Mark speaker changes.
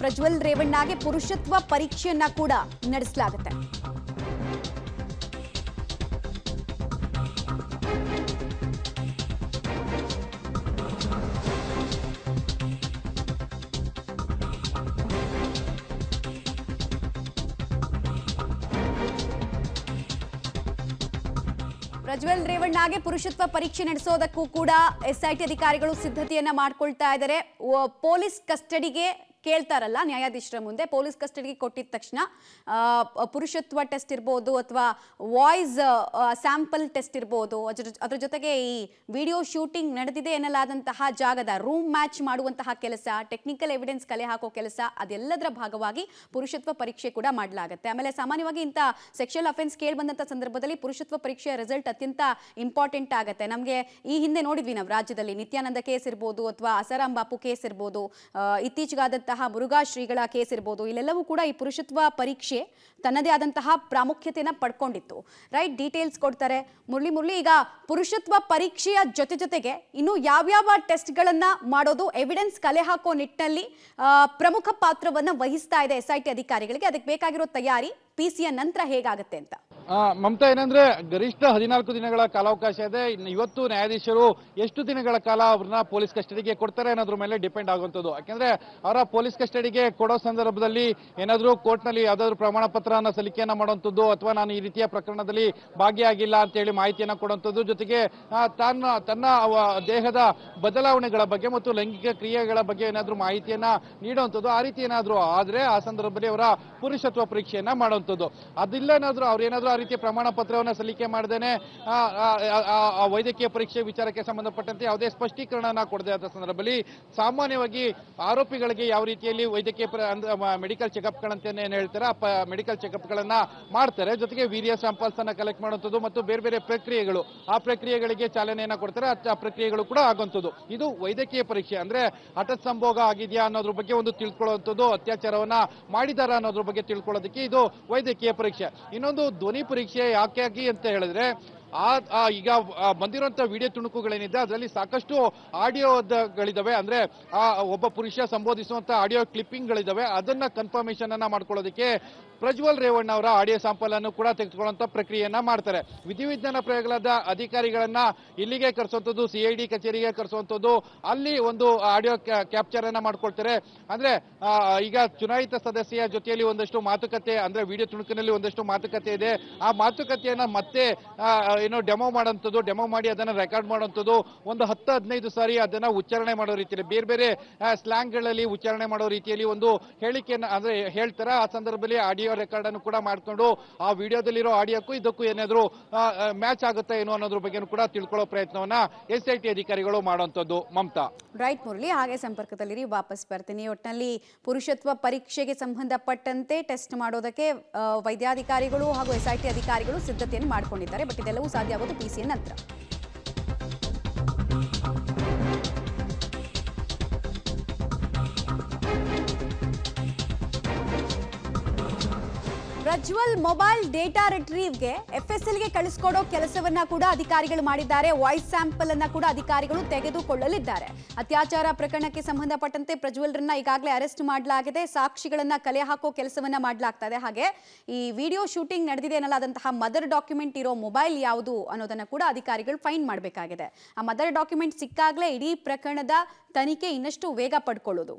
Speaker 1: ಪ್ರಜ್ವಲ್ ರೇವಣ್ಣಗೆ ಪುರುಷತ್ವ ಪರೀಕ್ಷೆಯನ್ನ ಕೂಡ ನಡೆಸಲಾಗುತ್ತೆ. ಪ್ರಜ್ವಲ್ ರೇವಣ್ಣಗೆ ಪುರುಷತ್ವ ಪರೀಕ್ಷೆ ನಡೆಸೋದಕ್ಕೂ ಕೂಡ ಎಸ್ಐಟಿ ಅಧಿಕಾರಿಗಳು ಸಿದ್ಧತೆಯನ್ನ ಮಾಡ್ಕೊಳ್ತಾ ಇದ್ದಾರೆ. ಪೊಲೀಸ್ ಕಸ್ಟಡಿಗೆ ಕೇಳ್ತಾರಲ್ಲ ನ್ಯಾಯಾಧೀಶರ ಮುಂದೆ, ಪೊಲೀಸ್ ಕಸ್ಟಡಿಗೆ ಕೊಟ್ಟಿದ ತಕ್ಷಣ ಪುರುಷತ್ವ ಟೆಸ್ಟ್ ಇರ್ಬೋದು ಅಥವಾ ವಾಯ್ಸ್ ಸ್ಯಾಂಪಲ್ ಟೆಸ್ಟ್ ಇರ್ಬೋದು, ಅದ್ರ ಜೊತೆಗೆ ಈ ವಿಡಿಯೋ ಶೂಟಿಂಗ್ ನಡೆದಿದೆ ಎನ್ನಲಾದಂತಹ ಜಾಗದ ರೂಮ್ ಮ್ಯಾಚ್ ಮಾಡುವಂತಹ ಕೆಲಸ, ಟೆಕ್ನಿಕಲ್ ಎವಿಡೆನ್ಸ್ ಕಲೆ ಹಾಕೋ ಕೆಲಸ, ಅದೆಲ್ಲದರ ಭಾಗವಾಗಿ ಪುರುಷತ್ವ ಪರೀಕ್ಷೆ ಕೂಡ ಮಾಡಲಾಗುತ್ತೆ. ಆಮೇಲೆ ಸಾಮಾನ್ಯವಾಗಿ ಇಂಥ ಸೆಕ್ಷುವಲ್ ಅಫೆನ್ಸ್ ಕೇಳಿ ಬಂದಂಥ ಸಂದರ್ಭದಲ್ಲಿ ಪುರುಷತ್ವ ಪರೀಕ್ಷೆಯ ರಿಸಲ್ಟ್ ಅತ್ಯಂತ ಇಂಪಾರ್ಟೆಂಟ್ ಆಗುತ್ತೆ. ನಮಗೆ ಈ ಹಿಂದೆ ನೋಡಿದ್ವಿ ನಾವು ರಾಜ್ಯದಲ್ಲಿ ನಿತ್ಯಾನಂದ ಕೇಸ್ ಇರ್ಬೋದು ಅಥವಾ ಅಸಾರಾಂ ಬಾಪು ಕೇಸ್ ಇರ್ಬೋದು, ಇತ್ತೀಚೆಗಾದಂತಹ ಮುರುಘಾ ಶ್ರೀಗಳ ಕೇಸ್ ಇರ್ಬೋದು, ಇಲ್ಲೆಲ್ಲವೂ ಕೂಡ ಈ ಪುರುಷತ್ವ ಪರೀಕ್ಷೆ ತನ್ನದೇ ಆದಂತಹ ಪ್ರಾಮುಖ್ಯತೆಯನ್ನು ಪಡ್ಕೊಂಡಿತ್ತು. ರೈಟ್, ಡೀಟೇಲ್ಸ್ ಕೊಡ್ತಾರೆ ಮುರಳಿ. ಈಗ ಪುರುಷತ್ವ ಪರೀಕ್ಷೆಯ ಜೊತೆಗೆ ಇನ್ನು ಯಾವ್ಯಾವ ಟೆಸ್ಟ್ಗಳನ್ನ ಮಾಡೋದು, ಎವಿಡೆನ್ಸ್ ಕಲೆ ಹಾಕೋ ನಿಟ್ಟಿನಲ್ಲಿ ಪ್ರಮುಖ ಪಾತ್ರವನ್ನು ವಹಿಸ್ತಾ ಇದೆ ಎಸ್ಐಟಿ ಅಧಿಕಾರಿಗಳಿಗೆ, ಅದಕ್ಕೆ ಬೇಕಾಗಿರೋ ತಯಾರಿ PCA ನಂತರ ಹೇಗಾಗುತ್ತೆ ಅಂತ?
Speaker 2: ಮಮತಾ, ಏನಂದ್ರೆ ಗರಿಷ್ಠ 14 ದಿನಗಳ ಕಾಲಾವಕಾಶ ಇದೆ. ಇವತ್ತು ನ್ಯಾಯಾಧೀಶರು ಎಷ್ಟು ದಿನಗಳ ಕಾಲ ಅವ್ರನ್ನ ಪೊಲೀಸ್ ಕಸ್ಟಡಿಗೆ ಕೊಡ್ತಾರೆ ಅನ್ನೋದ್ರ ಮೇಲೆ ಡಿಪೆಂಡ್ ಆಗುವಂಥದ್ದು. ಯಾಕೆಂದ್ರೆ ಅವರ ಪೊಲೀಸ್ ಕಸ್ಟಡಿಗೆ ಕೊಡೋ ಸಂದರ್ಭದಲ್ಲಿ ಏನಾದರೂ ಕೋರ್ಟ್ನಲ್ಲಿ ಯಾವ್ದಾದ್ರು ಪ್ರಮಾಣ ಪತ್ರನ ಸಲ್ಲಿಕೆಯನ್ನ ಮಾಡುವಂಥದ್ದು ಅಥವಾ ನಾನು ಈ ರೀತಿಯ ಪ್ರಕರಣದಲ್ಲಿ ಭಾಗಿಯಾಗಿಲ್ಲ ಅಂತ ಹೇಳಿ ಮಾಹಿತಿಯನ್ನ ಕೊಡುವಂಥದ್ದು, ಜೊತೆಗೆ ತನ್ನ ದೇಹದ ಬದಲಾವಣೆಗಳ ಬಗ್ಗೆ ಮತ್ತು ಲೈಂಗಿಕ ಕ್ರಿಯೆಗಳ ಬಗ್ಗೆ ಏನಾದರೂ ಮಾಹಿತಿಯನ್ನ ನೀಡುವಂಥದ್ದು, ಆ ರೀತಿ ಏನಾದರೂ ಆದ್ರೆ ಆ ಸಂದರ್ಭದಲ್ಲಿ ಅವರ ಪುರುಷತ್ವ ಪರೀಕ್ಷೆಯನ್ನ ಮಾಡುವಂಥದ್ದು. ಅದಿಲ್ಲ ಏನಾದರೂ ಅವ್ರೇನಾದ್ರೂ ರೀತಿಯ ಪ್ರಮಾಣ ಪತ್ರವನ್ನು ಸಲ್ಲಿಕೆ ಮಾಡದೇನೆ ವೈದ್ಯಕೀಯ ಪರೀಕ್ಷೆ ವಿಚಾರಕ್ಕೆ ಸಂಬಂಧಪಟ್ಟಂತೆ ಯಾವುದೇ ಸ್ಪಷ್ಟೀಕರಣ ಕೊಡದೆ ಆದ ಸಂದರ್ಭದಲ್ಲಿ ಸಾಮಾನ್ಯವಾಗಿ ಆರೋಪಿಗಳಿಗೆ ಯಾವ ರೀತಿಯಲ್ಲಿ ವೈದ್ಯಕೀಯ ಮೆಡಿಕಲ್ ಚೆಕಪ್ಗಳಂತ ಏನು ಹೇಳ್ತಾರೆ ಆ ಮೆಡಿಕಲ್ ಚೆಕಪ್ಗಳನ್ನ ಮಾಡ್ತಾರೆ. ಜೊತೆಗೆ ವೀರ್ಯ ಸ್ಯಾಂಪಲ್ಸ್ ಅನ್ನ ಕಲೆಕ್ಟ್ ಮಾಡುವಂಥದ್ದು ಮತ್ತು ಬೇರೆ ಬೇರೆ ಪ್ರಕ್ರಿಯೆಗಳು, ಆ ಪ್ರಕ್ರಿಯೆಗಳಿಗೆ ಚಾಲನೆಯನ್ನ ಕೊಡ್ತಾರೆ. ಆ ಪ್ರಕ್ರಿಯೆಗಳು ಕೂಡ ಆಗುವಂಥದ್ದು. ಇದು ವೈದ್ಯಕೀಯ ಪರೀಕ್ಷೆ. ಅಂದ್ರೆ ಹಠಾತ್ ಸಂಭೋಗ ಆಗಿದೆಯಾ ಅನ್ನೋದ್ರ ಬಗ್ಗೆ ಒಂದು ತಿಳ್ಕೊಳ್ಳುವಂಥದ್ದು, ಅತ್ಯಾಚಾರವನ್ನ ಮಾಡಿದಾರ ಅನ್ನೋದ್ರ ಬಗ್ಗೆ ತಿಳ್ಕೊಳ್ಳೋದಕ್ಕೆ ಇದು ವೈದ್ಯಕೀಯ ಪರೀಕ್ಷೆ. ಇನ್ನೊಂದು ಧ್ವನಿ ಪರೀಕ್ಷೆ ಯಾಕೆ ಅಂತ ಹೇಳಿದ್ರೆ, ಈಗ ಬಂದಿರುವಂತಹ ವಿಡಿಯೋ ತುಣುಕುಗಳೇನಿದೆ ಅದರಲ್ಲಿ ಸಾಕಷ್ಟು ಆಡಿಯೋಗಳಿದಾವೆ. ಅಂದ್ರೆ ಒಬ್ಬ ಪುರುಷ ಸಂಬೋಧಿಸುವಂತ ಆಡಿಯೋ ಕ್ಲಿಪ್ಪಿಂಗ್ಗಳಿದಾವೆ. ಅದನ್ನ ಕನ್ಫರ್ಮೇಶನ್ ಅನ್ನ ಮಾಡ್ಕೊಳ್ಳೋದಕ್ಕೆ ಪ್ರಜ್ವಲ್ ರೇವಣ್ಣ ಅವರ ಆಡಿಯೋ ಸ್ಯಾಂಪಲ್ ಅನ್ನು ಕೂಡ ತೆಗೆದುಕೊಳ್ಳುವಂತ ಪ್ರಕ್ರಿಯೆಯನ್ನ ಮಾಡ್ತಾರೆ. ವಿಧಿವಿಜ್ಞಾನ ಪ್ರಯೋಗಾಲಯದ ಅಧಿಕಾರಿಗಳನ್ನ ಇಲ್ಲಿಗೆ ಕರೆಸುವಂಥದ್ದು, CID ಕಚೇರಿಗೆ ಕರೆಸುವಂಥದ್ದು, ಅಲ್ಲಿ ಒಂದು ಆಡಿಯೋ ಕ್ಯಾಪ್ಚರ್ ಅನ್ನ ಮಾಡ್ಕೊಳ್ತಾರೆ. ಅಂದ್ರೆ ಈಗ ಚುನಾಯಿತ ಸದಸ್ಯರ ಜೊತೆಯಲ್ಲಿ ಒಂದಷ್ಟು ಮಾತುಕತೆ, ಅಂದ್ರೆ ವಿಡಿಯೋ ತುಣುಕಿನಲ್ಲಿ ಒಂದಷ್ಟು ಮಾತುಕತೆ ಇದೆ. ಆ ಮಾತುಕತೆಯನ್ನ ಮತ್ತೆ ಡೆಮೋ ಮಾಡುವಂಥದ್ದು, ಡೆಮೋ ಮಾಡಿ ಅದನ್ನ ರೆಕಾರ್ಡ್ ಮಾಡುವಂಥದ್ದು, ಒಂದು 10-15 ಸಾರಿ ಅದನ್ನ ಉಚ್ಚಾರಣೆ ಮಾಡೋ ರೀತಿಯಲ್ಲಿ ಬೇರೆ ಬೇರೆ ಸ್ಲ್ಯಾಂಗ್ಗಳಲ್ಲಿ ಉಚ್ಚಾರಣೆ ಮಾಡೋ ರೀತಿಯಲ್ಲಿ ಒಂದು ಹೇಳಿಕೆಯನ್ನ ಅಂದ್ರೆ ಹೇಳ್ತಾರೆ. ಆ ಸಂದರ್ಭದಲ್ಲಿ ಆಡಿಯೋ ರೆಕಾರ್ಡ್ ಅನ್ನು ಕೂಡ ಮಾಡ್ಕೊಂಡು ಆ ವಿಡಿಯೋದಲ್ಲಿರೋ ಆಡಿಯೋಕ್ಕೂ ಇದಕ್ಕೂ ಏನಾದ್ರು ಮ್ಯಾಚ್ ಆಗುತ್ತಾ ಏನೋ ಅನ್ನೋದ್ರ ಬಗ್ಗೆ ಕೂಡ ತಿಳ್ಕೊಳ್ಳೋ ಪ್ರಯತ್ನವನ್ನ SIT ಅಧಿಕಾರಿಗಳು ಮಾಡುವಂಥದ್ದು. ಮಮತಾ.
Speaker 1: ರೈಟ್ ಮುರಳಿ, ಹಾಗೆ ಸಂಪರ್ಕದಲ್ಲಿರಿ, ವಾಪಸ್ ಬರ್ತೀನಿ. ಒಟ್ಟಿನಲ್ಲಿ ಪುರುಷತ್ವ ಪರೀಕ್ಷೆಗೆ ಸಂಬಂಧಪಟ್ಟಂತೆ ಟೆಸ್ಟ್ ಮಾಡೋದಕ್ಕೆ ವೈದ್ಯಾಧಿಕಾರಿಗಳು ಹಾಗೂ SIT ಅಧಿಕಾರಿಗಳು ಸಿದ್ಧತೆಯನ್ನು ಮಾಡ್ಕೊಂಡಿದ್ದಾರೆ. ಬಟ್ ಇದೆಲ್ಲವೂ ಸಾಧ್ಯ ಆಗೋದು PCA ನಂತರ. ಪ್ರಜ್ವಲ್ ಮೊಬೈಲ್ ಡೇಟಾ ರಿಟ್ರೀವ್ಗೆ FSLಗೆ ಕಳಿಸ್ಕೊಡೋ ಕೆಲಸವನ್ನ ಕೂಡ ಅಧಿಕಾರಿಗಳು ಮಾಡಿದ್ದಾರೆ. ವಾಯ್ಸ್ ಸ್ಯಾಂಪಲ್ ಅನ್ನ ಕೂಡ ಅಧಿಕಾರಿಗಳು ತೆಗೆದುಕೊಳ್ಳಲಿದ್ದಾರೆ. ಅತ್ಯಾಚಾರ ಪ್ರಕರಣಕ್ಕೆ ಸಂಬಂಧಪಟ್ಟಂತೆ ಪ್ರಜ್ವಲ್ರನ್ನ ಈಗಾಗಲೇ ಅರೆಸ್ಟ್ ಮಾಡಲಾಗಿದೆ. ಸಾಕ್ಷಿಗಳನ್ನ ಕಲೆ ಹಾಕೋ ಕೆಲಸವನ್ನ ಮಾಡಲಾಗ್ತಾ ಇದೆ. ಹಾಗೆ ಈ ವಿಡಿಯೋ ಶೂಟಿಂಗ್ ನಡೆದಿದೆ ಅನ್ನಲಾದಂತಹ ಮದರ್ ಡಾಕ್ಯುಮೆಂಟ್ ಇರೋ ಮೊಬೈಲ್ ಯಾವುದು ಅನ್ನೋದನ್ನ ಕೂಡ ಅಧಿಕಾರಿಗಳು ಫೈಂಡ್ ಮಾಡಬೇಕಾಗಿದೆ. ಆ ಮದರ್ ಡಾಕ್ಯುಮೆಂಟ್ ಸಿಕ್ಕಾಗಲೇ ಇಡೀ ಪ್ರಕರಣದ ತನಿಖೆ ಇನ್ನಷ್ಟು ವೇಗ ಪಡ್ಕೊಳ್ಳೋದು.